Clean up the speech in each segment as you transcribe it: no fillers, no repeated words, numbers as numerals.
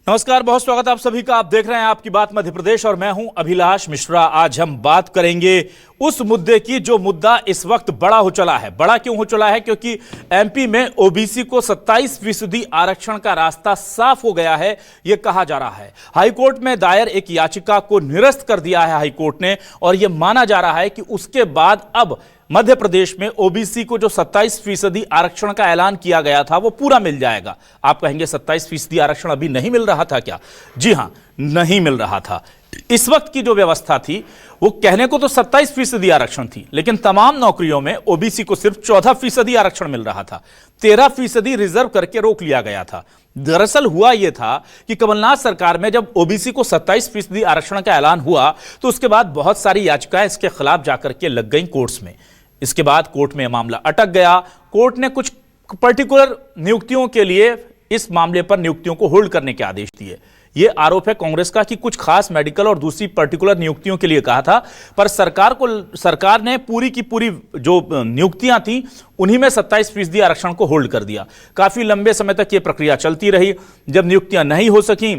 नमस्कार, बहुत स्वागत आप सभी का। आप देख रहे हैं आपकी बात मध्य प्रदेश और मैं हूं अभिलाष मिश्रा। आज हम बात करेंगे उस मुद्दे की जो मुद्दा इस वक्त बड़ा हो चला है। बड़ा क्यों हो चला है? क्योंकि एमपी में ओबीसी को 27% आरक्षण का रास्ता साफ हो गया है, यह कहा जा रहा है। हाईकोर्ट में दायर एक याचिका को निरस्त कर दिया है हाईकोर्ट ने, और यह माना जा रहा है कि उसके बाद अब मध्य प्रदेश में ओबीसी को जो 27% आरक्षण का ऐलान किया गया था वो पूरा मिल जाएगा। आप कहेंगे 27% आरक्षण अभी नहीं मिल रहा था क्या? जी हां, नहीं मिल रहा था। इस वक्त की जो व्यवस्था थी वो कहने को तो 27% आरक्षण थी, लेकिन तमाम नौकरियों में ओबीसी को सिर्फ 14% आरक्षण मिल रहा था। 13% रिजर्व करके रोक लिया गया था। दरअसल हुआ यह था कि कमलनाथ सरकार में जब ओबीसी को 27% आरक्षण का ऐलान हुआ तो उसके बाद बहुत सारी याचिकाएं इसके खिलाफ जाकर के लग गई कोर्ट्स में। इसके बाद कोर्ट में मामला अटक गया। कोर्ट ने कुछ पर्टिकुलर नियुक्तियों के लिए इस मामले पर नियुक्तियों को होल्ड करने के आदेश दिए। यह आरोप है कांग्रेस का कि कुछ खास मेडिकल और दूसरी पर्टिकुलर नियुक्तियों के लिए कहा था, पर सरकार ने पूरी की पूरी जो नियुक्तियां थी उन्हीं में 27% आरक्षण को होल्ड कर दिया। काफी लंबे समय तक यह प्रक्रिया चलती रही। जब नियुक्तियां नहीं हो सकी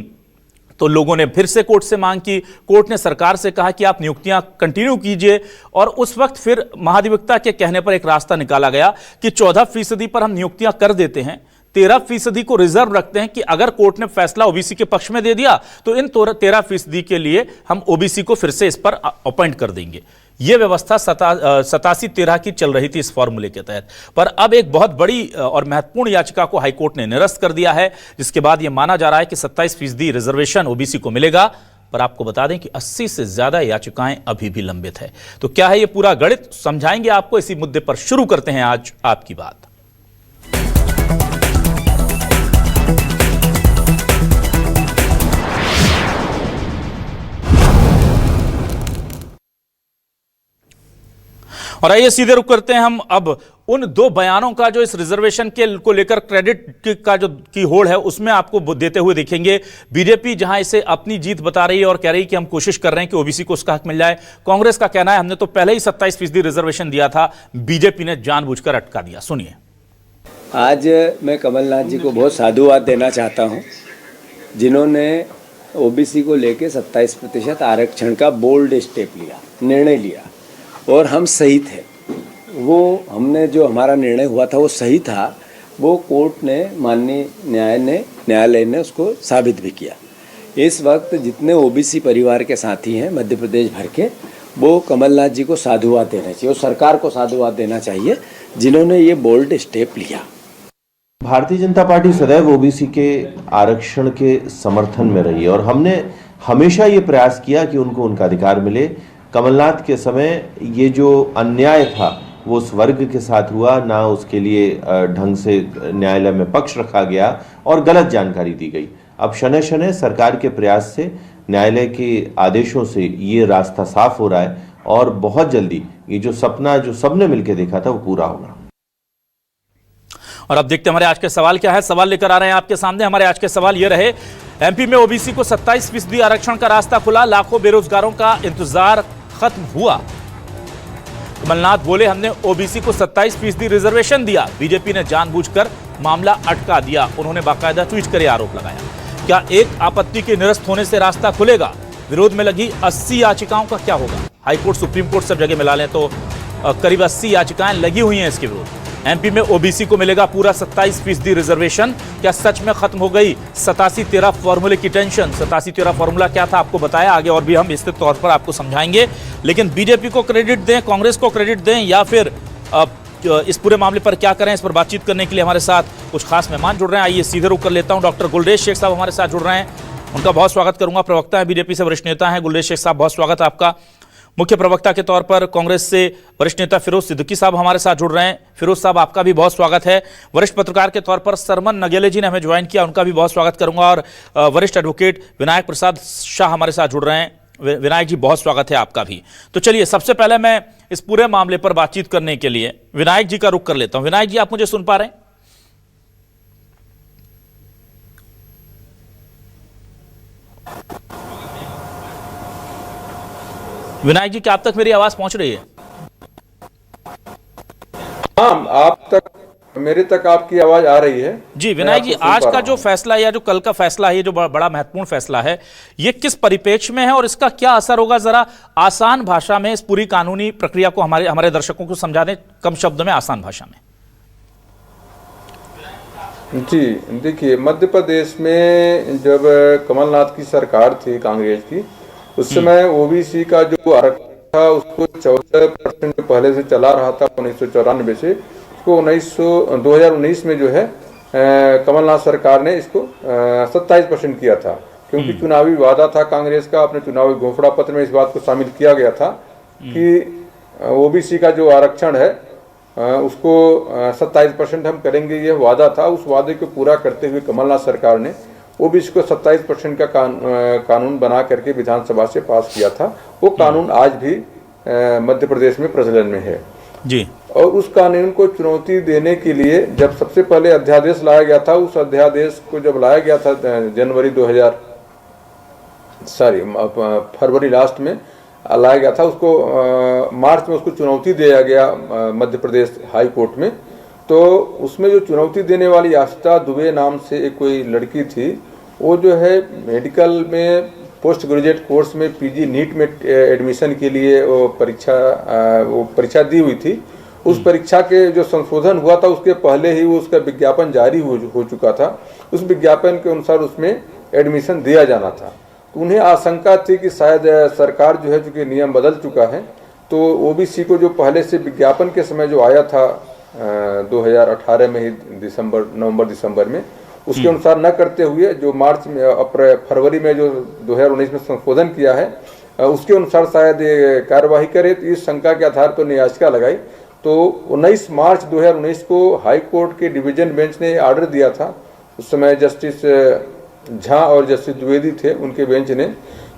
तो लोगों ने फिर से कोर्ट से मांग की। कोर्ट ने सरकार से कहा कि आप नियुक्तियां कंटिन्यू कीजिए, और उस वक्त फिर महाधिवक्ता के कहने पर एक रास्ता निकाला गया कि 14% पर हम नियुक्तियां कर देते हैं, 13% को रिजर्व रखते हैं कि अगर कोर्ट ने फैसला ओबीसी के पक्ष में दे दिया तो इन 13% के लिए हम ओबीसी को फिर से इस पर अपॉइंट कर देंगे। यह व्यवस्था 87-13 की चल रही थी इस फॉर्मूले के तहत। पर अब एक बहुत बड़ी और महत्वपूर्ण याचिका को हाईकोर्ट ने निरस्त कर दिया है, जिसके बाद यह माना जा रहा है कि 27% रिजर्वेशन ओबीसी को मिलेगा। पर आपको बता दें कि 80 से ज्यादा याचिकाएं अभी भी लंबित है। तो क्या है यह पूरा गणित, समझाएंगे आपको इसी मुद्दे पर। शुरू करते हैं आज आपकी बात। और आइए सीधे रुक करते हैं हम अब उन दो बयानों का जो इस रिजर्वेशन के को लेकर क्रेडिट का जो की होड़ है उसमें आपको देते हुए दिखेंगे। बीजेपी जहां इसे अपनी जीत बता रही है और कह रही है कि हम कोशिश कर रहे हैं कि ओबीसी को उसका हक मिल जाए। कांग्रेस का कहना है हमने तो पहले ही 27% रिजर्वेशन दिया था, बीजेपी ने जानबूझकर अटका दिया। सुनिए। आज मैं कमलनाथ जी को बहुत साधुवाद देना चाहता हूँ, जिन्होंने ओबीसी को लेकर 27% आरक्षण का बोल्ड स्टेप लिया, निर्णय लिया, और हम सही थे। वो हमने जो हमारा निर्णय हुआ था वो सही था। वो कोर्ट ने, माननीय न्यायालय ने उसको साबित भी किया। इस वक्त जितने ओबीसी परिवार के साथी हैं मध्य प्रदेश भर के, वो कमलनाथ जी को साधुवाद देना चाहिए और सरकार को साधुवाद देना चाहिए, जिन्होंने ये बोल्ड स्टेप लिया। भारतीय जनता पार्टी सदैव ओबीसी के आरक्षण के समर्थन में रही और हमने हमेशा ये प्रयास किया कि उनको उनका अधिकार मिले। कमलनाथ के समय ये जो अन्याय था वो उस वर्ग के साथ हुआ, ना उसके लिए ढंग से न्यायालय में पक्ष रखा गया और गलत जानकारी दी गई। अब शनय शनय सरकार के प्रयास से, न्यायालय के आदेशों से ये रास्ता साफ हो रहा है और बहुत जल्दी ये जो सपना जो सबने मिलकर देखा था वो पूरा होगा। और अब देखते हैं हमारे आज के सवाल क्या है। सवाल लेकर आ रहे हैं आपके सामने। हमारे आज के सवाल ये रहे, एमपी में ओबीसी को 27% आरक्षण का रास्ता खुला, लाखों बेरोजगारों का इंतजार खत्म हुआ। कमलनाथ बोले हमने ओबीसी को 27% रिजर्वेशन दिया, बीजेपी ने जानबूझकर मामला अटका दिया। उन्होंने बाकायदा ट्वीट कर आरोप लगाया। क्या एक आपत्ति के निरस्त होने से रास्ता खुलेगा? विरोध में लगी 80 याचिकाओं का क्या होगा? हाईकोर्ट, सुप्रीम कोर्ट सब जगह मिला लें तो करीब 80 याचिकाएं लगी हुई हैं इसके विरोध। एमपी में ओबीसी को मिलेगा पूरा 27% रिजर्वेशन। क्या सच में खत्म हो गई 87-13 फॉर्मूले की टेंशन? 87-13 फॉर्मूला क्या था आपको बताया, आगे और भी हम विस्तृत तौर पर आपको समझाएंगे। लेकिन बीजेपी को क्रेडिट दें, कांग्रेस को क्रेडिट दें, या फिर इस पूरे मामले पर क्या करें, इस पर बातचीत करने के लिए हमारे साथ कुछ खास मेहमान जुड़ रहे हैं। आइए सीधे रुक कर लेता हूं। डॉक्टर गुलरेज शेख साहब हमारे साथ जुड़ रहे हैं, उनका बहुत स्वागत करूंगा। प्रवक्ता है बीजेपी से, वरिष्ठ नेता हैं। गुलरेज शेख साहब, बहुत स्वागत है आपका। मुख्य प्रवक्ता के तौर पर कांग्रेस से वरिष्ठ नेता फिरोज सिद्दीकी साहब हमारे साथ जुड़ रहे हैं। फिरोज साहब, आपका भी बहुत स्वागत है। वरिष्ठ पत्रकार के तौर पर सरमन नगेले जी ने हमें ज्वाइन किया, उनका भी बहुत स्वागत करूंगा। और वरिष्ठ एडवोकेट विनायक प्रसाद शाह हमारे साथ जुड़ रहे हैं। विनायक जी, बहुत स्वागत है आपका भी। तो चलिए, सबसे पहले मैं इस पूरे मामले पर बातचीत करने के लिए विनायक जी का रुख कर लेता हूं। विनायक जी, आप मुझे सुन पा रहे हैं? विनायक जी, क्या आप तक मेरी आवाज पहुंच रही है? हाँ, आप तक मेरे तक आपकी आवाज आ रही है? जी विनायक जी, आज का जो फैसला या जो कल का फैसला है, ये जो बड़ा महत्वपूर्ण फैसला है, ये किस परिप्रेक्ष्य में है और इसका क्या असर होगा? जरा आसान भाषा में इस पूरी कानूनी प्रक्रिया को हमारे दर्शकों को समझा दें, कम शब्दों में, आसान भाषा में। जी देखिए, मध्य प्रदेश में जब कमलनाथ की सरकार थी कांग्रेस की, उस समय ओबीसी का जो आरक्षण था उसको 14% पहले से चला रहा था 1994 से, उसको 2019 में जो है कमलनाथ सरकार ने इसको 27% किया था, क्योंकि चुनावी वादा था कांग्रेस का। अपने चुनावी घोषणा पत्र में इस बात को शामिल किया गया था कि ओबीसी का जो आरक्षण है उसको 27% हम करेंगे, ये वादा था। उस वादे को पूरा करते हुए कमलनाथ सरकार ने ओबीसी को 27% का कानून बना करके विधानसभा से पास किया था। वो कानून आज भी मध्य प्रदेश में प्रचलन में है जी। और उस कानून को चुनौती देने के लिए जब सबसे पहले अध्यादेश लाया गया था, उस अध्यादेश को जब लाया गया था फरवरी लास्ट में लाया गया था, उसको मार्च में उसको चुनौती दिया गया मध्य प्रदेश हाई कोर्ट में। तो उसमें जो चुनौती देने वाली आस्था दुबे नाम से एक कोई लड़की थी, वो जो है मेडिकल में पोस्ट ग्रेजुएट कोर्स में पीजी नीट में एडमिशन के लिए वो परीक्षा दी हुई थी। उस परीक्षा के जो संशोधन हुआ था उसके पहले ही वो उसका विज्ञापन जारी हो चुका था। उस विज्ञापन के अनुसार उसमें एडमिशन दिया जाना था। तो उन्हें आशंका थी कि शायद सरकार जो है, चूंकि नियम बदल चुका है, तो ओबीसी को जो पहले से विज्ञापन के समय जो आया था 2018 में ही नवंबर दिसंबर में, उसके अनुसार न करते हुए जो मार्च में फरवरी में जो 2019 में संशोधन किया है उसके अनुसार शायद ये कार्यवाही करे। तो इस शंका के आधार पर याचिका लगाई। तो 19 मार्च 2019 को हाई कोर्ट के डिवीजन बेंच ने आर्डर दिया था। उस समय जस्टिस झा और जस्टिस द्विवेदी थे, उनके बेंच ने,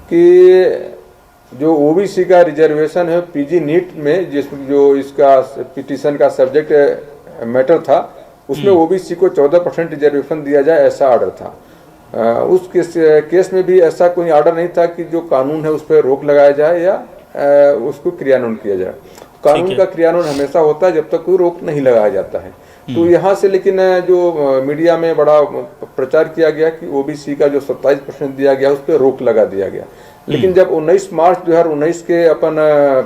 कि जो ओबीसी का रिजर्वेशन है पीजी नीट में, जो इसका पिटीशन का सब्जेक्ट मैटर था, उसमें ओबीसी को 14% रिजर्वेशन दिया जाए, ऐसा ऑर्डर था। उस केस में भी ऐसा कोई ऑर्डर नहीं था कि जो कानून है उस पर रोक लगाया जाए या उसको क्रियान्वयन किया जाए। कानून का क्रियान्वयन हमेशा होता है जब तक कोई रोक नहीं लगाया जाता है। तो यहाँ से लेकिन जो मीडिया में बड़ा प्रचार किया गया कि ओबीसी का जो 27% दिया गया उस पर रोक लगा दिया गया। लेकिन जब 19 मार्च 2019 के अपन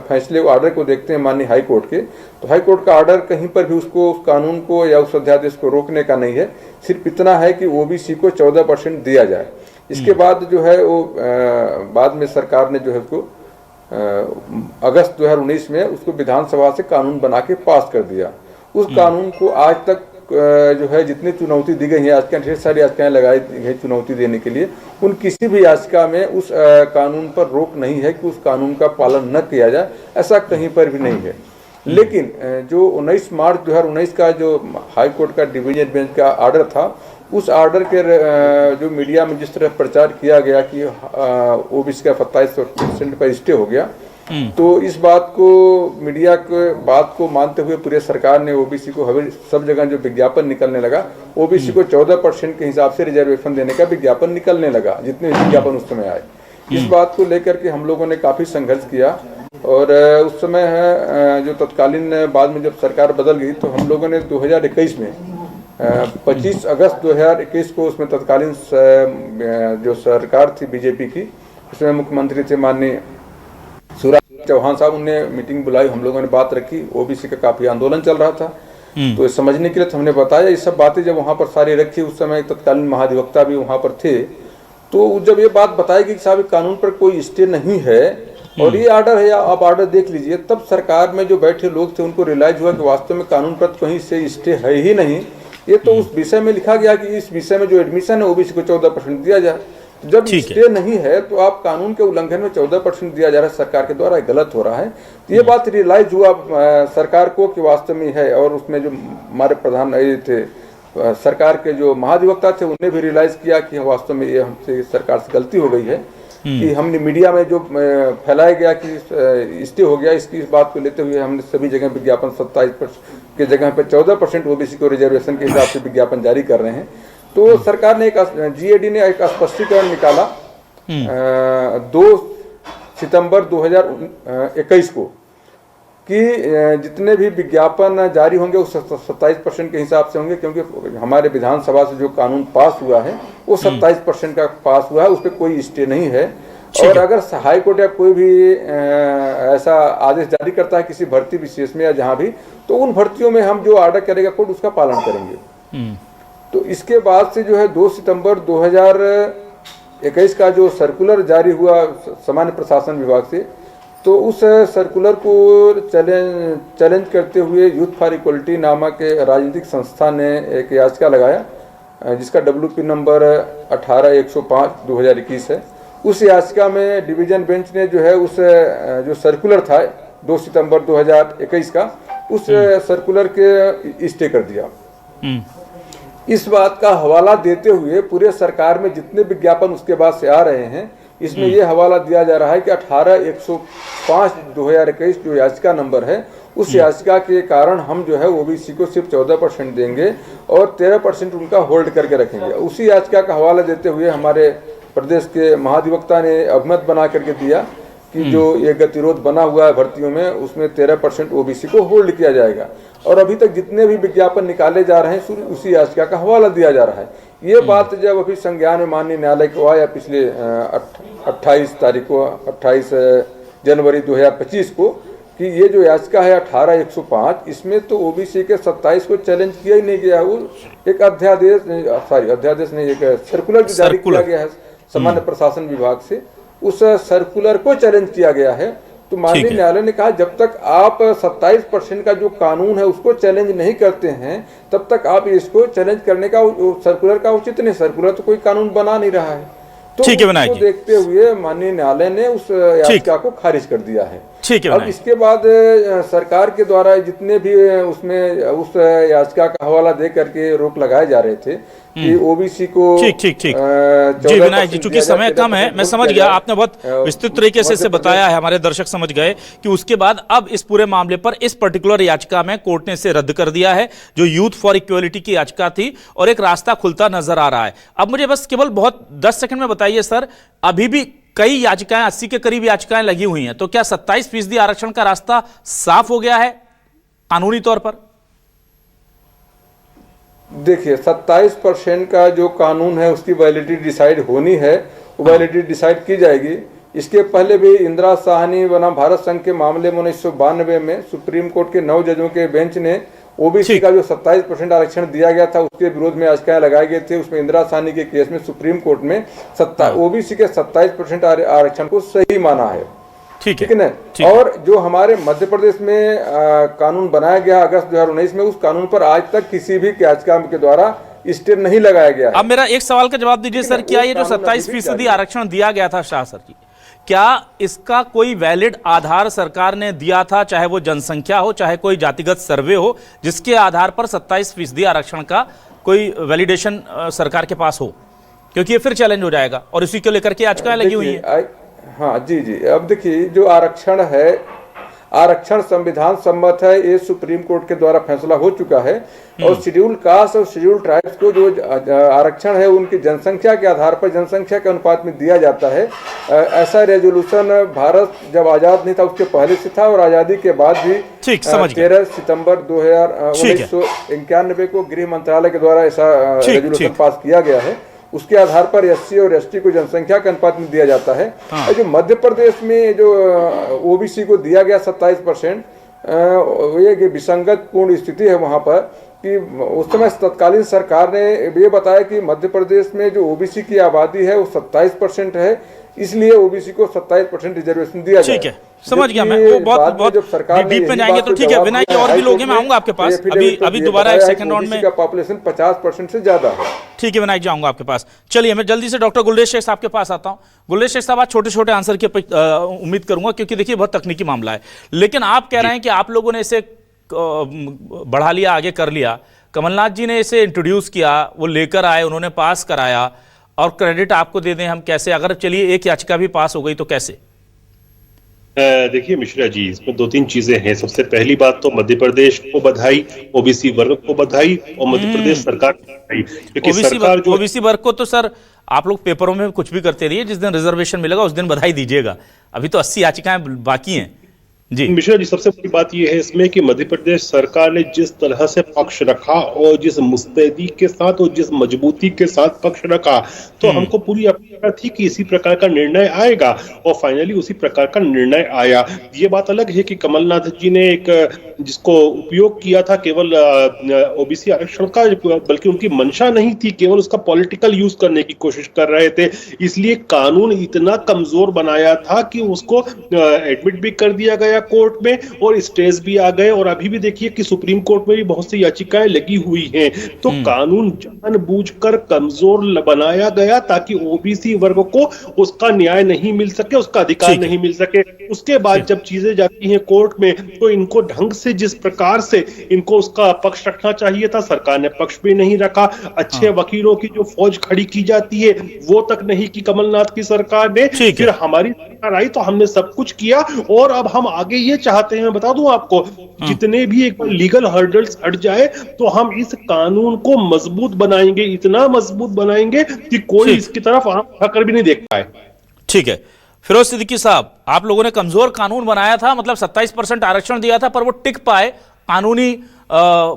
फैसले ऑर्डर को देखते हैं माननीय हाई कोर्ट के, तो हाई कोर्ट का ऑर्डर कहीं पर भी उसको उस कानून को या उस अध्यादेश को रोकने का नहीं है। सिर्फ इतना है कि ओबीसी को 14% दिया जाए। इसके बाद जो है वो बाद में सरकार ने जो है उसको अगस्त 2019 में उसको विधानसभा से कानून बना के पास कर दिया। उस कानून को आज तक जो है जितनी चुनौती दी गई है, याचिकाएं ढेर सारी याचिकाएं लगाई गई चुनौती देने के लिए, उन किसी भी याचिका में उस कानून पर रोक नहीं है कि उस कानून का पालन न किया जाए, ऐसा कहीं पर भी नहीं है। लेकिन जो 19 मार्च 2019 का जो हाई कोर्ट का डिवीजन बेंच का ऑर्डर था, उस ऑर्डर के जो मीडिया में जिस तरह प्रचार किया गया कि ओबीसी का 27% पर स्टे हो गया, तो इस बात को मीडिया के बात को मानते हुए पूरे सरकार ने ओबीसी को सब जगह जो विज्ञापन निकलने लगा, ओबीसी को 14% के हिसाब से रिजर्वेशन देने का विज्ञापन निकलने लगा, जितने विज्ञापन उस समय आए। इस बात को लेकर के हम लोगों ने काफी संघर्ष किया और उस समय है जो तत्कालीन बाद में जब सरकार बदल गई तो हम लोगों ने 2021 में 25 अगस्त 2021 को उसमें तत्कालीन जो सरकार थी बीजेपी की, उसमें मुख्यमंत्री थे माननीय शिवराज चौहान साहब, उन्होंने मीटिंग बुलाई, हम लोगों ने बात रखी। ओबीसी का काफी आंदोलन चल रहा था, तो समझने के लिए तो हमने बताया ये सब बातें। जब वहां पर सारी रखी, उस समय तत्कालीन महाधिवक्ता भी वहां पर थे, तो जब ये बात बताई गई कि साहब कानून पर कोई स्टे नहीं है और ये ऑर्डर है, आप ऑर्डर देख लीजिए, तब सरकार में जो बैठे लोग थे उनको रियलाइज हुआ कि वास्तव में कानून पर कहीं से स्टे है ही नहीं। ये तो उस विषय में लिखा गया कि इस विषय में जो एडमिशन है ओबीसी को 14% दिया जाए। जब स्टे नहीं है तो आप कानून के उल्लंघन में 14% दिया जा रहा है सरकार के द्वारा, गलत हो रहा है। तो ये बात रियलाइज हुआ सरकार को कि वास्तव में है। और उसमें जो हमारे प्रधान थे सरकार के जो महाधिवक्ता थे, उन्हें भी रियलाइज किया कि वास्तव में ये हमसे सरकार से गलती हो गई है कि हमने मीडिया में जो फैलाया गया कि स्टे हो गया, इसकी इस बात को लेते हुए हमने सभी जगह विज्ञापन 27% के जगह पे 14% ओबीसी को रिजर्वेशन के हिसाब से विज्ञापन जारी कर रहे हैं। तो सरकार ने जीएडी ने एक स्पष्टीकरण निकाला 2 सितंबर 2021 को कि जितने भी विज्ञापन जारी होंगे वो 27% के हिसाब से होंगे, क्योंकि हमारे विधानसभा से जो कानून पास हुआ है वो 27% का पास हुआ है, उस पर कोई स्टे नहीं है। और अगर हाई कोर्ट या कोई भी ऐसा आदेश जारी करता है किसी भर्ती विशेष में या जहां भी, तो उन भर्तियों में हम जो ऑर्डर करेगा कोर्ट उसका पालन करेंगे। तो इसके बाद से जो है 2 सितंबर 2021 का जो सर्कुलर जारी हुआ सामान्य प्रशासन विभाग से, तो उस सर्कुलर को चैलेंज करते हुए यूथ फॉर इक्वलिटी नामक राजनीतिक संस्था ने एक याचिका लगाया, जिसका WP नंबर 18-105/2021 है। उस याचिका में डिवीजन बेंच ने जो है उस जो सर्कुलर था 2 सितंबर 2021 का, उस सर्कुलर के स्टे कर दिया। इस बात का हवाला देते हुए पूरे सरकार में जितने विज्ञापन उसके बाद से आ रहे हैं, इसमें यह हवाला दिया जा रहा है कि 18-105/2021 जो याचिका नंबर है, उस याचिका के कारण हम जो है ओबीसी को सिर्फ 14% देंगे और 13% उनका होल्ड करके रखेंगे। उसी याचिका का हवाला देते हुए हमारे प्रदेश के महाधिवक्ता ने अभिमत बना करके दिया कि जो ये गतिरोध बना हुआ है भर्तियों में, उसमें 13% ओबीसी को होल्ड किया जाएगा। और अभी तक जितने भी विज्ञापन निकाले जा रहे हैं उसी याचिका का हवाला दिया जा रहा है। ये बात जब अभी संज्ञान में माननीय न्यायालय को आया पिछले 28 जनवरी 2025 को, कि ये जो याचिका है 18-105, इसमें तो ओबीसी के 27 को चैलेंज किया ही नहीं गया। वो एक अध्यादेश नहीं, एक सर्कुलर जारी किया गया है सामान्य प्रशासन विभाग से, उस सर्कुलर को चैलेंज किया गया है। तो माननीय न्यायालय ने कहा जब तक आप 27% का जो कानून है उसको चैलेंज नहीं करते हैं, तब तक आप इसको चैलेंज करने का सर्कुलर का उचित नहीं। सर्कुलर तो कोई कानून बना नहीं रहा है। तो उसको देखते हुए माननीय न्यायालय ने उस याचिका को खारिज कर दिया है। अब इसके बाद सरकार के द्वारा जितने भी उसमें उस याचिका का हवाला दे करके रोक लगाए जा रहे थे कि ओबीसी को जी विनायक जी, चूंकि समय कम है, मैं समझ गया, आपने बहुत विस्तृत तरीके से इसे बताया है, हमारे दर्शक समझ गए कि उसके बाद अब इस पूरे मामले पर इस पर्टिकुलर याचिका में कोर्ट ने इसे रद्द कर दिया है, जो यूथ फॉर इक्वलिटी की याचिका थी, और एक रास्ता खुलता नजर आ रहा है। अब मुझे बस केवल बहुत 10 सेकंड में बताइए सर, अभी भी कई याचिकाएं 80 के करीब याचिकाएं लगी हुई हैं, तो क्या 27% आरक्षण का रास्ता साफ हो गया है कानूनी तौर पर? देखिए 27% का जो कानून है उसकी वैलिडिटी डिसाइड होनी है, वो वैलिडिटी डिसाइड की जाएगी। इसके पहले भी इंदिरा साहनी बनाम भारत संघ के मामले में 1992 में सुप्रीम कोर्ट के 9 जजों के बेंच ने ओबीसी का जो 27% आरक्षण दिया गया था उसके विरोध में याचिकाएं लगाए गए थे। उसमें इंदिरा साहनी के केस में सुप्रीम कोर्ट में ओबीसी के 27% आरक्षण को सही माना है। ठीक है ना। और जो हमारे मध्य प्रदेश में कानून बनाया गया अगस्त 2019 में, उस कानून पर आज तक किसी भी याचिका के द्वारा स्टे नहीं लगाया गया है। अब मेरा एक सवाल का जवाब दीजिए सर, क्या ये जो 27% आरक्षण दिया गया था शाह सर जी, क्या इसका कोई वैलिड आधार सरकार ने दिया था, चाहे वो जनसंख्या हो चाहे कोई जातिगत सर्वे हो, जिसके आधार पर 27% आरक्षण का कोई वैलिडेशन सरकार के पास हो? क्योंकि ये फिर चैलेंज हो जाएगा और इसी को लेकर के याचिकाएं लगी हुई है। हाँ जी, अब देखिए जो आरक्षण है, आरक्षण संविधान सम्मत है, ये सुप्रीम कोर्ट के द्वारा फैसला हो चुका है। और शेड्यूल कास्ट और शेड्यूल ट्राइब्स को जो आरक्षण है उनकी जनसंख्या के आधार पर जनसंख्या के अनुपात में दिया जाता है। ऐसा रेजोल्यूशन भारत जब आजाद नहीं था उसके पहले से था और आजादी के बाद भी 13 सितंबर 1991 को गृह मंत्रालय के द्वारा ऐसा रेजोल्यूशन पास किया गया है। उसके आधार पर एससी और एसटी को जनसंख्या के अनुपात में दिया जाता है। और जो मध्य प्रदेश में जो ओबीसी को दिया गया 27%, ये विसंगत पूर्ण स्थिति है वहां पर कि उस समय तत्कालीन सरकार ने ये बताया कि मध्य प्रदेश में जो ओबीसी की आबादी है वो 27% है, इसलिए ओबीसी को 27% रिजर्वेशन दिया जाए। ठीक है, समझ गया मैं। वो बहुत डीप में जाएंगे तो ठीक है। विनायक जी और भी लोग हैं, मैं आऊंगा आपके पास अभी दोबारा एक सेकंड राउंड में। पॉपुलेशन 50% से ज्यादा है। ठीक है विनायक जी, आऊंगा आपके पास। चलिए मैं जल्दी से डॉक्टर गुलरेज शेख साहब के पास आता हूं। गुलरेज शेख साहब, आज छोटे छोटे आंसर की उम्मीद करूंगा क्योंकि देखिए बहुत तकनीकी मामला है, लेकिन आप कह रहे हैं कि आप लोगों ने इसे बढ़ा लिया, आगे कर लिया, कमलनाथ जी ने इसे इंट्रोड्यूस किया, वो लेकर आए, उन्होंने पास कराया, और क्रेडिट आपको दे दें हम कैसे? अगर चलिए एक याचिका भी पास हो गई तो कैसे? देखिए मिश्रा जी, इसमें 2-3 चीजें हैं। सबसे पहली बात तो मध्य प्रदेश को बधाई, ओबीसी वर्ग को बधाई और मध्य प्रदेश सरकार को बधाई, क्योंकि सरकार जो ओबीसी वर्ग को तो सर आप लोग पेपरों में कुछ भी करते रहिए, जिस दिन रिजर्वेशन मिलेगा उस दिन बधाई दीजिएगा। अभी तो 80 याचिकाएं बाकी हैं। जी मिश्रा जी, सबसे बड़ी बात यह है इसमें कि मध्य प्रदेश सरकार ने जिस तरह से पक्ष रखा और जिस मुस्तैदी के साथ और जिस मजबूती के साथ पक्ष रखा, तो हमको पूरी अपेक्षा थी कि इसी प्रकार का निर्णय आएगा और फाइनली उसी प्रकार का निर्णय आया। ये बात अलग है कि कमलनाथ जी ने एक जिसको उपयोग किया था केवल ओबीसी आरक्षण का, बल्कि उनकी मंशा नहीं थी, केवल उसका पॉलिटिकल यूज करने की कोशिश कर रहे थे। इसलिए कानून इतना कमजोर बनाया था कि उसको एडमिट भी कर दिया गया कोर्ट में और स्टेज भी आ गए, और अभी भी देखिए कि सुप्रीम कोर्ट में भी बहुत सी याचिकाएं लगी हुई हैं। तो कानून जानबूझकर कमजोर बनाया गया ताकि ओबीसी वर्ग को उसका न्याय नहीं मिल सके, उसका अधिकार नहीं मिल सके। उसके बाद जब चीजें जाती हैं कोर्ट में, तो इनको ढंग से जिस प्रकार से इनको उसका पक्ष रखना चाहिए था, सरकार ने पक्ष भी नहीं रखा। अच्छे वकीलों की जो फौज खड़ी की जाती है वो तक नहीं की कमलनाथ की सरकार ने। फिर हमारी सरकार आई तो हमने सब कुछ किया, और अब हम आगे ये चाहते हैं, मैं बता दूं आपको, जितने भी एक बार लीगल हर्डल्स हट जाए तो हम इस कानून को मजबूत बनाएंगे, इतना मजबूत बनाएंगे कि कोई इसकी तरफ आंख उठाकर भी नहीं देख पाए। ठीक है फिरोज सिद्दीकी साहब, आप लोगों ने कमजोर कानून बनाया था, मतलब 27% आरक्षण दिया था, पर वो टिक पाए कानूनी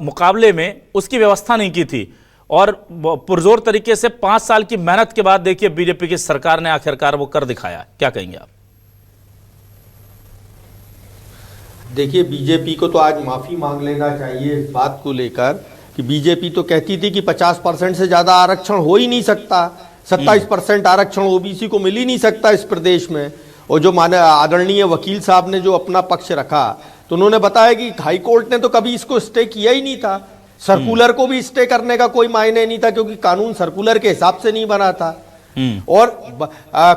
मुकाबले में, उसकी व्यवस्था नहीं की थी, और पुरजोर तरीके से 5 साल की मेहनत के बाद देखिए बीजेपी की सरकार ने आखिरकार वो कर दिखाया। क्या कहेंगे आप? देखिए, बीजेपी को तो आज माफ़ी मांग लेना चाहिए इस बात को लेकर कि बीजेपी तो कहती थी कि 50% से ज़्यादा आरक्षण हो ही नहीं सकता, 27% आरक्षण ओबीसी को मिल ही नहीं सकता इस प्रदेश में। और जो माने आदरणीय वकील साहब ने जो अपना पक्ष रखा, तो उन्होंने बताया कि हाई कोर्ट ने तो कभी इसको स्टे किया ही नहीं था, सर्कुलर को भी स्टे करने का कोई मायने नहीं था, क्योंकि कानून सर्कुलर के हिसाब से नहीं बना था। और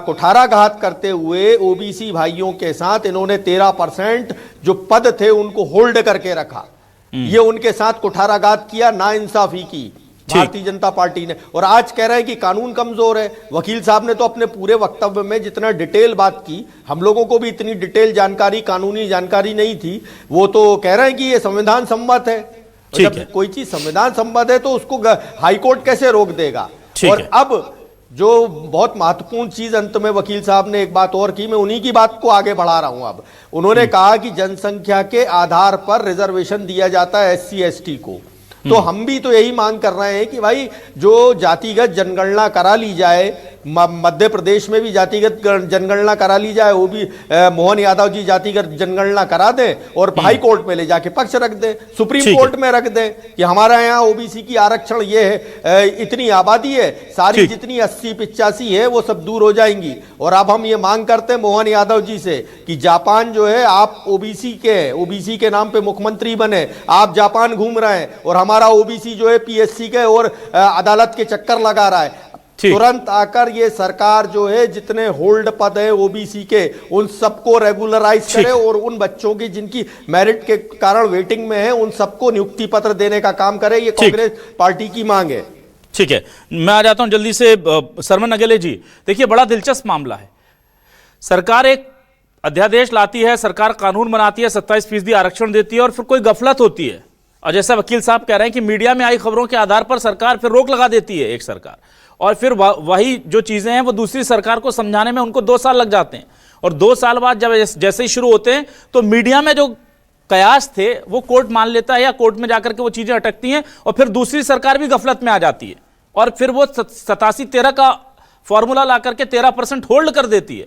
कुठाराघात करते हुए ओबीसी भाइयों के साथ इन्होंने 13% जो पद थे उनको होल्ड करके रखा। ये उनके साथ कुठाराघात किया, नाइंसाफी की भारतीय जनता पार्टी ने। और आज कह रहे हैं कि कानून कमजोर है। वकील साहब ने तो अपने पूरे वक्तव्य में जितना डिटेल बात की, हम लोगों को भी इतनी डिटेल जानकारी, कानूनी जानकारी नहीं थी। वो तो कह रहे हैं कि ये संविधान सम्मत है। जब कोई चीज संविधान सम्मत है तो उसको हाईकोर्ट कैसे रोक देगा? और अब जो बहुत महत्वपूर्ण चीज अंत में वकील साहब ने एक बात और की, मैं उन्हीं की बात को आगे बढ़ा रहा हूं। अब उन्होंने कहा कि जनसंख्या के आधार पर रिजर्वेशन दिया जाता है एससी एसटी को। तो हम भी तो यही मांग कर रहे हैं कि भाई जो जातिगत जनगणना करा ली जाए, मध्य प्रदेश में भी जातिगत जनगणना करा ली जाए, वो भी मोहन यादव जी जातिगत जनगणना करा दें और हाई कोर्ट में ले जाके पक्ष रख दें, सुप्रीम कोर्ट में रख दें कि हमारा यहाँ ओबीसी की आरक्षण ये है, इतनी आबादी है, सारी जितनी 80-85 है वो सब दूर हो जाएंगी। और अब हम ये मांग करते हैं मोहन यादव जी से कि जापान जो है, आप ओबीसी के नाम पे मुख्यमंत्री बने, आप जापान घूम रहे हैं और हमारा ओबीसी जो है पीएससी के और अदालत के चक्कर लगा रहा है। तुरंत आकर ये सरकार जो है जितने होल्ड पद है ओबीसी के, उन सबको रेगुलराइज करे और उन बच्चों की जिनकी मेरिट के कारण वेटिंग में है, उन सबको नियुक्ति पत्र देने का काम करे। ये कांग्रेस पार्टी की मांग है। ठीक है, मैं आ जाता हूं जल्दी से सरमन अगेले जी। देखिए, बड़ा दिलचस्प मामला है। सरकार एक अध्यादेश लाती है, सरकार कानून बनाती है, 27% आरक्षण देती है, और फिर कोई गफलत होती है, और जैसा वकील साहब कह रहे हैं कि मीडिया में आई खबरों के आधार पर सरकार फिर रोक लगा देती है एक सरकार, और फिर वही जो चीजें हैं वो दूसरी सरकार को समझाने में उनको 2 साल लग जाते हैं, और 2 साल बाद जब जैसे ही शुरू होते हैं तो मीडिया में जो कयास थे वो कोर्ट मान लेता है, या कोर्ट में जाकर के वो चीजें अटकती हैं, और फिर दूसरी सरकार भी गफलत में आ जाती है, और फिर वो 87-13 का फॉर्मूला ला करके 13% होल्ड कर देती है।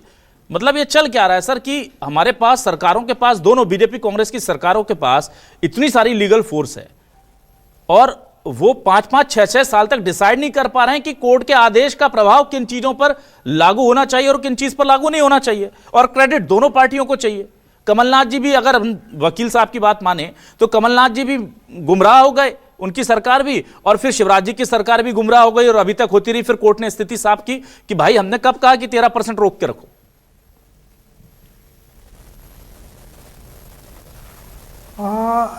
मतलब ये चल क्या रहा है सर कि हमारे पास, सरकारों के पास, दोनों बीजेपी कांग्रेस की सरकारों के पास इतनी सारी लीगल फोर्स है, और वो 5-5, 6-6 साल तक डिसाइड नहीं कर पा रहे हैं कि कोर्ट के आदेश का प्रभाव किन चीजों पर लागू होना चाहिए और किन चीज पर लागू नहीं होना चाहिए। और क्रेडिट दोनों पार्टियों को चाहिए। कमलनाथ जी भी, अगर वकील साहब की बात माने तो कमलनाथ जी भी गुमराह हो गए, उनकी सरकार भी, और फिर शिवराज जी की सरकार भी गुमराह हो गई, और अभी तक होती रही। फिर कोर्ट ने स्थिति साफ की कि भाई हमने कब कहा कि 13% रोक के रखो।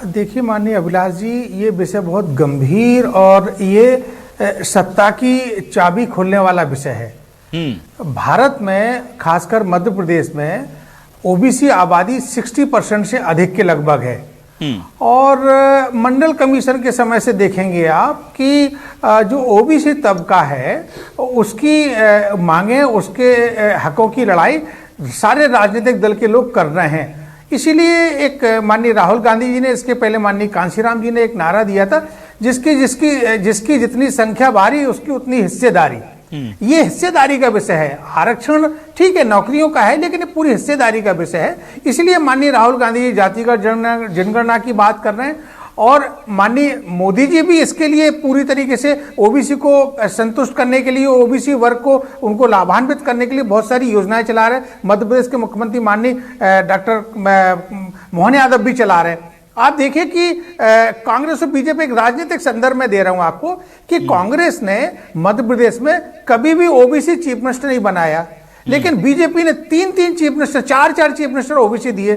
देखिए माननीय अभिलाष जी, ये विषय बहुत गंभीर और ये सत्ता की चाबी खोलने वाला विषय है। भारत में, खासकर मध्य प्रदेश में, ओबीसी आबादी 60% से अधिक के लगभग है। और मंडल कमीशन के समय से देखेंगे आप कि जो ओबीसी तबका है उसकी मांगे, उसके हकों की लड़ाई सारे राजनीतिक दल के लोग कर रहे हैं। इसीलिए एक माननीय राहुल गांधी जी ने, इसके पहले माननीय कांशीराम जी ने एक नारा दिया था, जिसकी जिसकी जिसकी जितनी संख्या भारी उसकी उतनी हिस्सेदारी। ये हिस्सेदारी का विषय है। आरक्षण ठीक है, नौकरियों का है, लेकिन ये पूरी हिस्सेदारी का विषय है। इसलिए माननीय राहुल गांधी जी जातिगत जनगणना की बात कर रहे हैं, और माननीय मोदी जी भी इसके लिए पूरी तरीके से ओबीसी को संतुष्ट करने के लिए, ओबीसी वर्ग को उनको लाभान्वित करने के लिए बहुत सारी योजनाएं चला रहे हैं। मध्य प्रदेश के मुख्यमंत्री माननीय डॉक्टर मोहन यादव भी चला रहे हैं। आप देखिए कि कांग्रेस और बीजेपी, एक राजनीतिक संदर्भ में दे रहा हूं आपको, कि कांग्रेस ने मध्य प्रदेश में कभी भी ओबीसी चीफ मिनिस्टर नहीं बनाया, लेकिन बीजेपी ने 3 chief minister, 4 chief minister OBC दिए।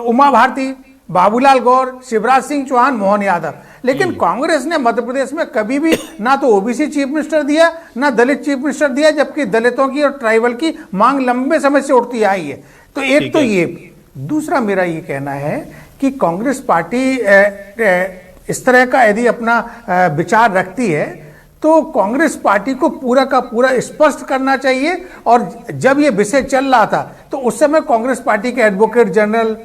उमा भारती, बाबूलाल गौर, शिवराज सिंह चौहान, मोहन यादव। लेकिन कांग्रेस ने मध्य प्रदेश में कभी भी ना तो ओबीसी चीफ मिनिस्टर दिया, ना दलित चीफ मिनिस्टर दिया, जबकि दलितों की और ट्राइबल की मांग लंबे समय से उठती आई है। तो एक तो ये, दूसरा मेरा ये कहना है कि कांग्रेस पार्टी इस तरह का यदि अपना विचार रखती है, तो कांग्रेस पार्टी को पूरा का पूरा स्पष्ट करना चाहिए। और जब ये विषय चल रहा था, तो उस समय कांग्रेस पार्टी के एडवोकेट जनरल,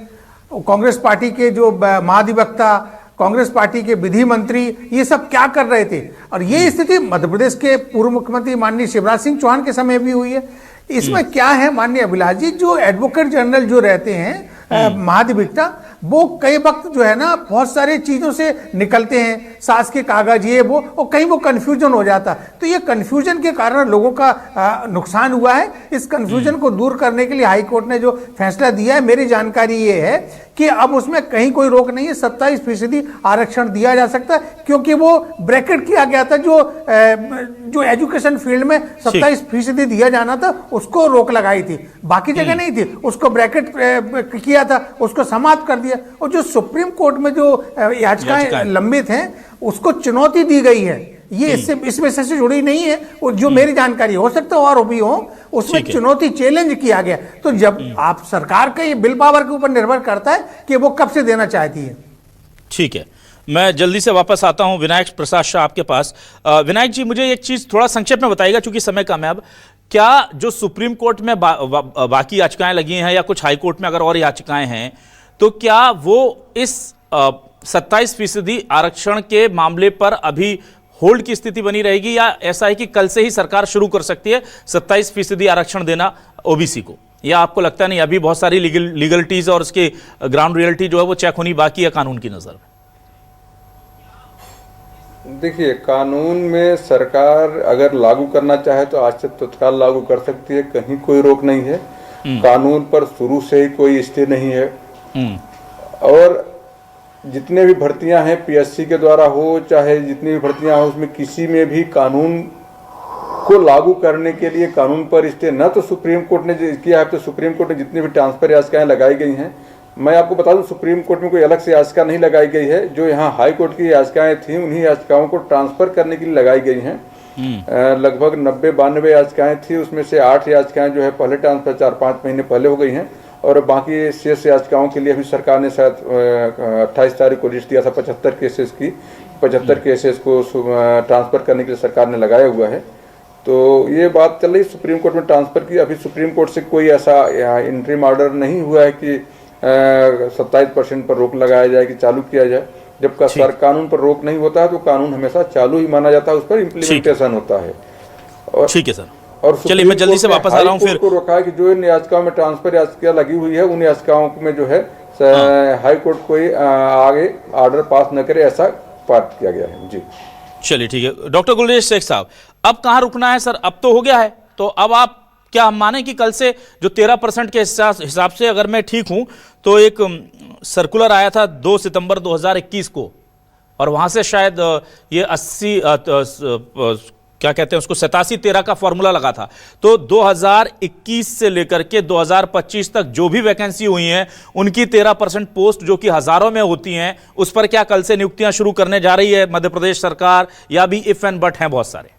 कांग्रेस पार्टी के जो महाधिवक्ता, कांग्रेस पार्टी के विधि मंत्री, ये सब क्या कर रहे थे। और ये स्थिति मध्य प्रदेश के पूर्व मुख्यमंत्री माननीय शिवराज सिंह चौहान के समय भी हुई है। इसमें क्या है माननीय अभिलाष जी, जो एडवोकेट जनरल जो रहते हैं महाधिवक्ता, वो कई वक्त जो है ना बहुत सारी चीजों से निकलते हैं, सास के कागज ये वो, और कहीं वो कंफ्यूजन हो जाता। तो ये कंफ्यूजन के कारण लोगों का नुकसान हुआ है। इस कंफ्यूजन को दूर करने के लिए हाई कोर्ट ने जो फैसला दिया है, मेरी जानकारी ये है कि अब उसमें कहीं कोई रोक नहीं है, 27% आरक्षण दिया जा सकता है, क्योंकि वो ब्रैकेट किया गया था, जो एजुकेशन फील्ड में 27% दिया जाना था, उसको रोक लगाई थी, बाकी जगह नहीं थी, उसको ब्रैकेट किया था, उसको समाप्त कर दिया। और जो सुप्रीम कोर्ट में जो याचिकाएं लंबित हैं, उसको चुनौती दी गई है। ये इस विषय से जुड़ी नहीं है, और जो मेरी जानकारी हो सकता है और भी हो, उसमें चुनौती, चैलेंज किया गया। तो जब आप सरकार का ये बिल पावर के ऊपर निर्भर करता है कि वो कब से देना चाहती है। ठीक है, मैं जल्दी से वापस आता हूं विनायक प्रसाद शाह आपके पास। विनायक जी, मुझे एक चीज थोड़ा संक्षेप में बताइएगा, चूंकि समय कम है अब। क्या जो सुप्रीम कोर्ट में बाकी याचिकाएं लगी हैं, या कुछ हाई कोर्ट में अगर और याचिकाएं हैं, तो क्या वो इस 27% आरक्षण के मामले पर अभी होल्ड की स्थिति बनी रहेगी, या ऐसा है कि कल से ही सरकार शुरू कर सकती है 27% आरक्षण देना ओबीसी को, या आपको लगता नहीं अभी बहुत सारी लीगलिटीज और उसके ग्राउंड रियलिटी जो है वो चेक होनी बाकी है कानून की नजर में? देखिए, कानून में सरकार अगर लागू करना चाहे तो आज से तत्काल लागू कर सकती है, कहीं कोई रोक नहीं है। कानून पर शुरू से ही कोई स्टे नहीं है। और जितने भी भर्तियां हैं पीएससी के द्वारा हो, चाहे जितनी भी भर्तियां हो, उसमें किसी में भी कानून को लागू करने के लिए कानून पर स्टे न तो सुप्रीम कोर्ट ने किया है। तो सुप्रीम कोर्ट ने जितनी भी ट्रांसफर याचिकाएं लगाई गई हैं, मैं आपको बता दूं, सुप्रीम कोर्ट में कोई अलग से याचिका नहीं लगाई गई है। जो यहाँ हाई कोर्ट की याचिकाएं थी, उन्हीं याचिकाओं को ट्रांसफर करने के लिए लगाई गई हैं। लगभग 90-92 याचिकाएं थी, उसमें से 8 याचिकाएं जो है पहले ट्रांसफर 4-5 महीने पहले हो गई हैं, और बाकी शेष याचिकाओं के लिए अभी सरकार ने शायद 28 तारीख को लिस्ट दिया था 75 केसेस की। 75 केसेस को ट्रांसफर करने के लिए सरकार ने लगाया हुआ है। तो ये बात चल रही सुप्रीम कोर्ट में ट्रांसफर की। अभी सुप्रीम कोर्ट से कोई ऐसा इंटरिम ऑर्डर नहीं हुआ है कि 27% पर रोक लगाया जाए, कि चालू किया जाए। जब कानून पर रोक नहीं होता है तो कानून हमेशा चालू ही माना जाता है, उस पर इम्प्लीमेंटेशन होता है। और ठीक है सर, और चलिए मैं जल्दी से वापस आ रहा हूं। फिर को रोका है कि जो इन याचिकाओं में ट्रांसफर याचिका लगी हुई है, उन याचिकाओं में जो है हाई कोर्ट कोई आगे ऑर्डर पास न करे, ऐसा पाठ किया गया है। जी चलिए ठीक है। डॉक्टर गुलरेज शेख साहब, अब कहां रुकना है सर? अब तो हो गया है, तो अब आप क्या हम माने कि कल से जो 13% के हिसाब से, अगर मैं ठीक हूं, तो एक सर्कुलर आया था 2 सितंबर 2021 को, और वहां से शायद ये 80 क्या कहते हैं उसको 87-13 का फॉर्मूला लगा था। तो 2021 से लेकर के 2025 तक जो भी वैकेंसी हुई हैं, उनकी 13% पोस्ट जो कि हजारों में होती हैं, उस पर क्या कल से नियुक्तियां शुरू करने जा रही है मध्य प्रदेश सरकार, या भी इफ एंड बट हैं बहुत सारे?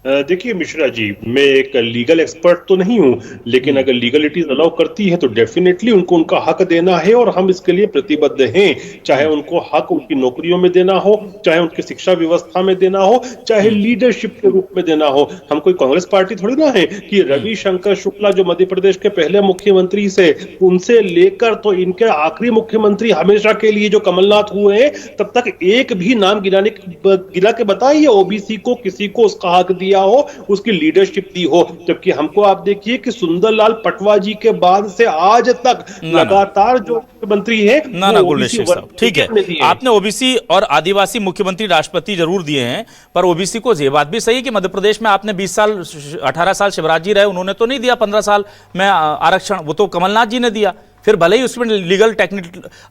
देखिए मिश्रा जी, मैं एक लीगल एक्सपर्ट तो नहीं हूं, लेकिन अगर लीगलिटीज अलाउ करती है तो डेफिनेटली उनको उनका हक देना है और हम इसके लिए प्रतिबद्ध हैं। चाहे उनको हक उनकी नौकरियों में देना हो, चाहे उनकी शिक्षा व्यवस्था में देना हो, चाहे लीडरशिप के रूप में देना हो। हम कोई कांग्रेस पार्टी थोड़ी ना है कि रविशंकर शुक्ला जो मध्य प्रदेश के पहले मुख्यमंत्री से उनसे लेकर तो इनके आखिरी मुख्यमंत्री हमेशा के लिए जो कमलनाथ हुए हैं, तब तक एक भी नाम गिना के बताइए ओबीसी को किसी को उसका हक दिया हो, उसकी लीडरशिप दी हो। जबकि हमको आप देखिए कि सुंदरलाल पटवा जी के बाद से आज तक लगातार जो मुख्यमंत्री है ना गुलेश शेख साहब, ठीक है, आपने ओबीसी और आदिवासी मुख्यमंत्री राष्ट्रपति जरूर दिए हैं, पर ओबीसी को ये बात भी सही है कि मध्य प्रदेश में आपने 20 साल 18 साल शिवराज जी रहे, उन्होंने तो नहीं दिया 15 साल में आरक्षण, वो तो कमलनाथ जी ने दिया। फिर भले ही उसमें लीगल टेक्निक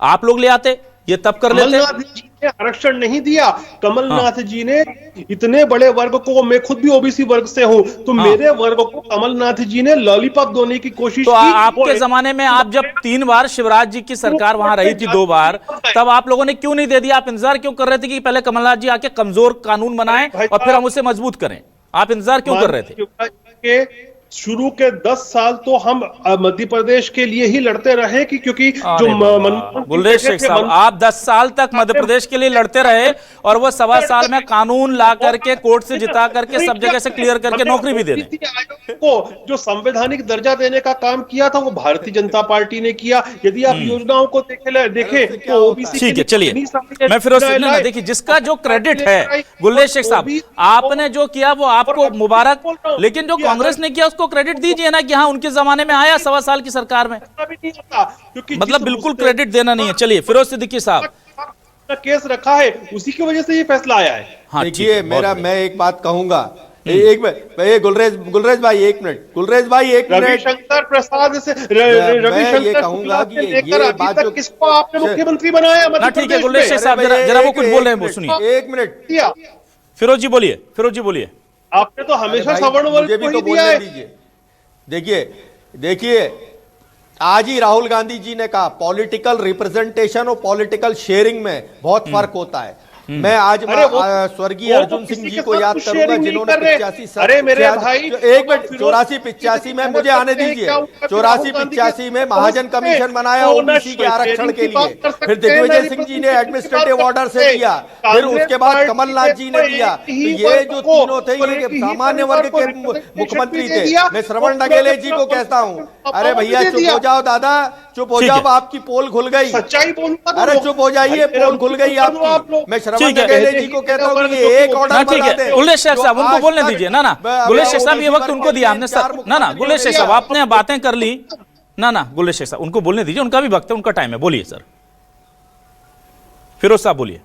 आप लोग ले आते, ये तब कर लेते। कमलनाथ जी ने आरक्षण नहीं दिया, कमलनाथ जी ने इतने बड़े वर्ग को, मैं खुद भी ओबीसी वर्ग से हूं, तो मेरे वर्ग को कमलनाथ जी ने लॉलीपॉप देने की कोशिश तो की। आपके जमाने में आप जब 3 बार शिवराज जी की सरकार वहां रही थी, 2 बार, तब आप लोगों ने क्यों नहीं दे दिया? आप इंतजार क्यों कर रहे थे कि पहले कमलनाथ जी आके कमजोर कानून बनाएं और फिर हम उसे मजबूत करें? आप इंतजार क्यों कर रहे थे? शुरू के 10 साल तो हम मध्य प्रदेश के लिए ही लड़ते रहे कि क्योंकि जो गुलेश शेख साहब, आप 10 साल तक मध्य प्रदेश के लिए लड़ते रहे और वो 1.25 साल में कानून ला करके कोर्ट से जिता करके सब जगह से क्लियर करके नौकरी भी दे दें। को जो संवैधानिक दर्जा देने का काम किया था वो भारतीय जनता पार्टी ने किया। यदि आप योजनाओं को देखें तो ओबीसी, ठीक है, चलिए मैं फिर देखिए, जिसका जो क्रेडिट है गुलेश शेख साहब, आपने जो किया वो आपको मुबारक, लेकिन जो कांग्रेस ने किया उसको क्रेडिट दीजिए ना कि हाँ उनके जमाने में आया 1.25 साल की सरकार में, मतलब बिल्कुल क्रेडिट देना नहीं है। चलिए फिरोज सिद्दीकी साहब, केस रखा है उसी की वजह से ये फैसला आया है। हाँ, देखिए मैं एक बात कहूंगा, गुलरेज भाई एक मिनट, गुलरेज भाई एक मिनट, रविशंकर प्रसाद से ये कहूंगा कि ये बात जो किसको आपने मुख्यमंत्री बनाया मध्य प्रदेश में? ठीक है गुलेश शेख साहब, जरा वो कुछ बोल रहे हैं, वो सुनिए। एक मिनट, फिरोज जी बोलिए। आपने तो हमेशा सवर्ण वर्ग को ही दिया है। देखिए आज ही राहुल गांधी जी ने कहा पॉलिटिकल रिप्रेजेंटेशन और पॉलिटिकल शेयरिंग में बहुत फर्क होता है। मैं आज स्वर्गीय अर्जुन सिंह जी को याद करूंगा जिन्होंने 84-85 में, मुझे आने दीजिए, 84-85 में महाजन कमीशन बनाया ओबीसी के आरक्षण के लिए, फिर दिग्विजय सिंह जी ने एडमिनिस्ट्रेटिव ऑर्डर से दिया, फिर उसके बाद कमलनाथ जी ने दिया। तो ये जो तीनों थे ये सामान्य वर्ग के मुख्यमंत्री थे। मैं श्रवण नगेले जी को कहता हूँ, अरे भैया चुप हो जाओ दादा, चुप हो जाओ, आपकी पोल खुल गई, सच्चाई बोलूं, अरे चुप हो जाइए, पोल खुल गई आपकी। मैं श्रवण नगेले जी को कहता हूं कि एक ऑर्डर ठीक है गुलेश शेख साहब, उनको बोलने दीजिए ना। गुलेश शेख साहब, ये वक्त उनको दिया हमने सर, ना गुलेश शेख साहब, आपने बातें कर ली ना गुलेश शेख साहब, उनको बोलने दीजिए, उनका भी वक्त है, उनका टाइम है, बोलिए सर। फिरोज साहब बोलिए।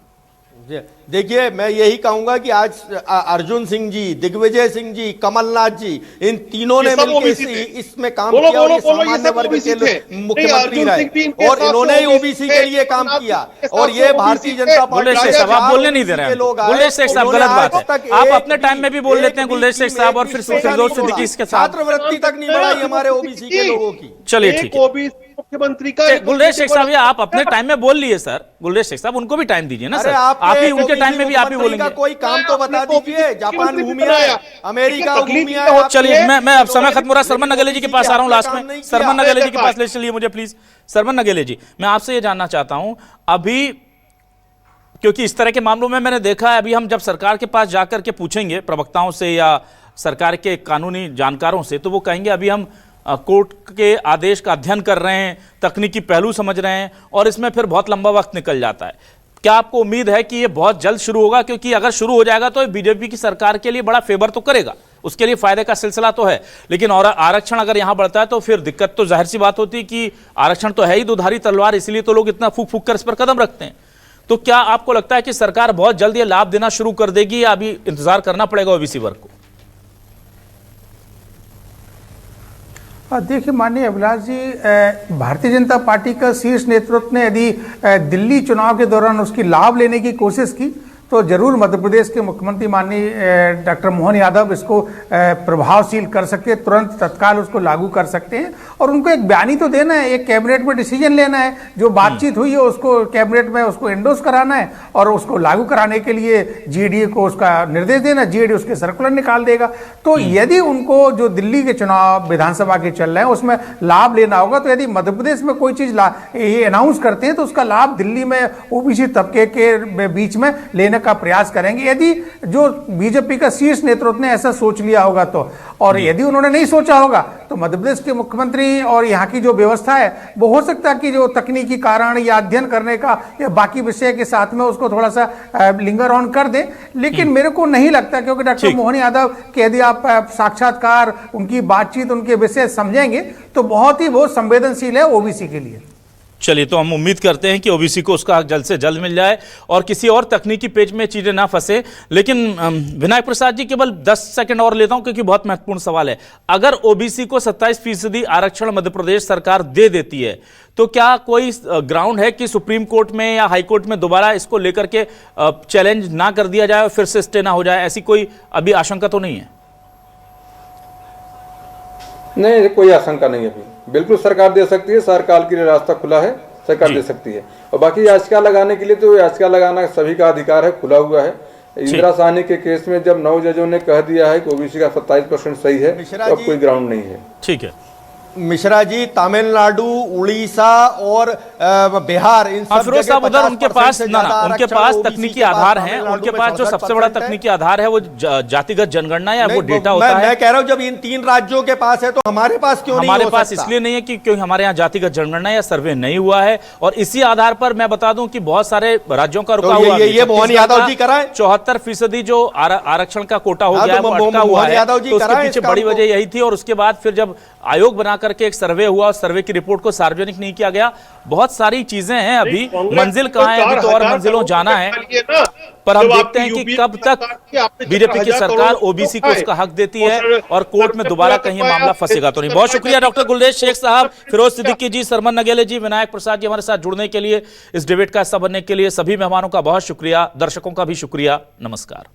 देखिए मैं यही कहूंगा कि आज अर्जुन सिंह जी, दिग्विजय सिंह जी, कमलनाथ जी, इन तीनों ने मिलकर इसमें काम किया और ये सामान्य वर्ग के मुख्यमंत्री रहे और इन्होंने ही ओबीसी के लिए काम किया और ये भारतीय जनता पार्टी। गुलेश शेख साहब आप बोलने नहीं दे रहे हैं, गुलेश शेख साहब गलत बात है, आप अपने टाइम में भी बोल लेते हैं गुलेश शेख साहब, और फिर फिरोज सिद्दीकी इसके साथ छात्रवृत्ति तक नहीं बढ़ाई हमारे ओबीसी के लोगों की। चलिए ठीक है मुख्यमंत्री का गुलेश शेख साहब, ये आप अपने टाइम में बोल लिए सर। गुलेश शेख साहब उनको भी टाइम दीजिए ना सर, आप ही उनके टाइम में भी आप ही बोलेंगे। कोई काम तो बता दीजिए, जापान घूमिए, अमेरिका घूमिए। चलिए मैं अब समय खत्म हो रहा है, सरमन नगेले जी के पास आ रहा हूं लास्ट में, सरमन नगेले जी के पास ले चलिए मुझे प्लीज। सरमन नगेले जी, मैं आपसे ये जानना चाहता हूं अभी, क्योंकि इस तरह के मामलों में मैंने देखा है, अभी हम जब सरकार के पास जाकर के पूछेंगे प्रवक्ताओं से या सरकार के कानूनी जानकारों से, तो वो कहेंगे अभी हम कोर्ट के आदेश का अध्ययन कर रहे हैं, तकनीकी पहलू समझ रहे हैं, और इसमें फिर बहुत लंबा वक्त निकल जाता है। क्या आपको उम्मीद है कि ये बहुत जल्द शुरू होगा? क्योंकि अगर शुरू हो जाएगा तो बीजेपी की सरकार के लिए बड़ा फेवर तो करेगा, उसके लिए फायदे का सिलसिला तो है, लेकिन और आरक्षण अगर यहां बढ़ता है तो फिर दिक्कत तो जाहिर सी बात होती है कि आरक्षण तो है ही दुधारी तलवार, इसलिए तो लोग इतना फूक फूक कर इस पर कदम रखते हैं। तो क्या आपको लगता है कि सरकार बहुत जल्द ये लाभ देना शुरू कर देगी या अभी इंतजार करना पड़ेगा ओबीसी वर्ग को? देखिए माननीय अभिलाष जी, भारतीय जनता पार्टी का शीर्ष नेतृत्व ने यदि दिल्ली चुनाव के दौरान उसकी लाभ लेने की कोशिश की तो जरूर मध्य प्रदेश के मुख्यमंत्री माननीय डॉक्टर मोहन यादव इसको प्रभावशील कर सकते हैं, तुरंत तत्काल उसको लागू कर सकते हैं और उनको एक बयानी तो देना है, एक कैबिनेट में डिसीजन लेना है, जो बातचीत हुई है उसको कैबिनेट में उसको एंडोर्स कराना है और उसको लागू कराने के लिए जीडीए को उसका निर्देश देना, जीडीए उसके सर्कुलर निकाल देगा। तो यदि उनको जो दिल्ली के चुनाव विधानसभा के चल रहे हैं उसमें लाभ लेना होगा, तो यदि मध्य प्रदेश में कोई चीज ये अनाउंस करते हैं तो उसका लाभ दिल्ली में ओबीसी तबके के बीच में लेने का प्रयास करेंगे, यदि जो बीजेपी का शीर्ष नेतृत्व ने ऐसा सोच लिया होगा तो। और यदि उन्होंने नहीं सोचा होगा तो मध्य प्रदेश के मुख्यमंत्री और यहाँ की जो व्यवस्था है वो हो सकता है कि जो तकनीकी कारण या अध्ययन करने का या बाकी विषय के साथ में उसको थोड़ा सा लिंगर ऑन कर दे। लेकिन मेरे को नहीं लगता, क्योंकि डॉक्टर मोहन यादव के यदि आप साक्षात्कार, उनकी बातचीत, उनके विषय समझेंगे तो बहुत संवेदनशील है ओबीसी के लिए। चलिए, तो हम उम्मीद करते हैं कि ओबीसी को उसका हक जल्द से जल्द मिल जाए और किसी और तकनीकी पेज में चीजें ना फंसे। लेकिन विनायक प्रसाद जी, केवल 10 सेकंड और लेता हूं क्योंकि बहुत महत्वपूर्ण सवाल है। अगर ओबीसी को 27% आरक्षण मध्य प्रदेश सरकार दे देती है तो क्या कोई ग्राउंड है कि सुप्रीम कोर्ट में या हाई कोर्ट में दोबारा इसको लेकर के चैलेंज ना कर दिया जाए और फिर से स्टे ना हो जाए? ऐसी कोई अभी आशंका तो नहीं है? नहीं, कोई आशंका नहीं है अभी। बिल्कुल सरकार दे सकती है, सरकार के लिए रास्ता खुला है, सरकार दे सकती है। और बाकी याचिका लगाने के लिए तो याचिका लगाना सभी का अधिकार है, खुला हुआ है। इंदिरा साहनी के केस में जब 9 जजों ने कह दिया है कि ओबीसी का 27% सही है, तो अब कोई ग्राउंड नहीं है। ठीक है मिश्रा जी, तमिलनाडु, उड़ीसा और बिहार, इन सब फिरोज साहब उधर उनके पास उनके पास तकनीकी आधार हैं। उनके पास जो सबसे बड़ा तकनीकी आधार है वो जातिगत जनगणना या वो डेटा होता है। मैं कह रहा हूं जब इन 3 राज्यों के पास है तो हमारे पास क्यों नहीं हो सकता? हमारे पास इसलिए नहीं है कि क्योंकि हमारे यहाँ जातिगत जनगणना या सर्वे नहीं हुआ है। और इसी आधार पर मैं बता दूं कि बहुत सारे राज्यों का रुका हुआ ये मोहन यादव जी कराएं। 74% जो आरक्षण का कोटा हो गया है वो अटका हुआ है, तो उसके पीछे बड़ी वजह यही थी। और उसके बाद फिर जब आयोग बनाकर के एक सर्वे हुआ और सर्वे की रिपोर्ट को सार्वजनिक नहीं किया गया। बहुत सारी चीजें हैं, अभी मंजिल कहां है, अभी तो और मंजिलों जाना है। पर हम देखते हैं कि कब तक बीजेपी की सरकार ओबीसी को उसका हक देती है और कोर्ट में दोबारा कहीं मामला फंसेगा तो नहीं। बहुत शुक्रिया डॉक्टर गुलरेज शेख साहब, फिरोज सिद्दीकी जी, सरमन नगेले जी, विनायक प्रसाद जी हमारे साथ जुड़ने के लिए, इस डिबेट का हिस्सा बनने के लिए। सभी मेहमानों का बहुत शुक्रिया, दर्शकों का भी शुक्रिया। नमस्कार।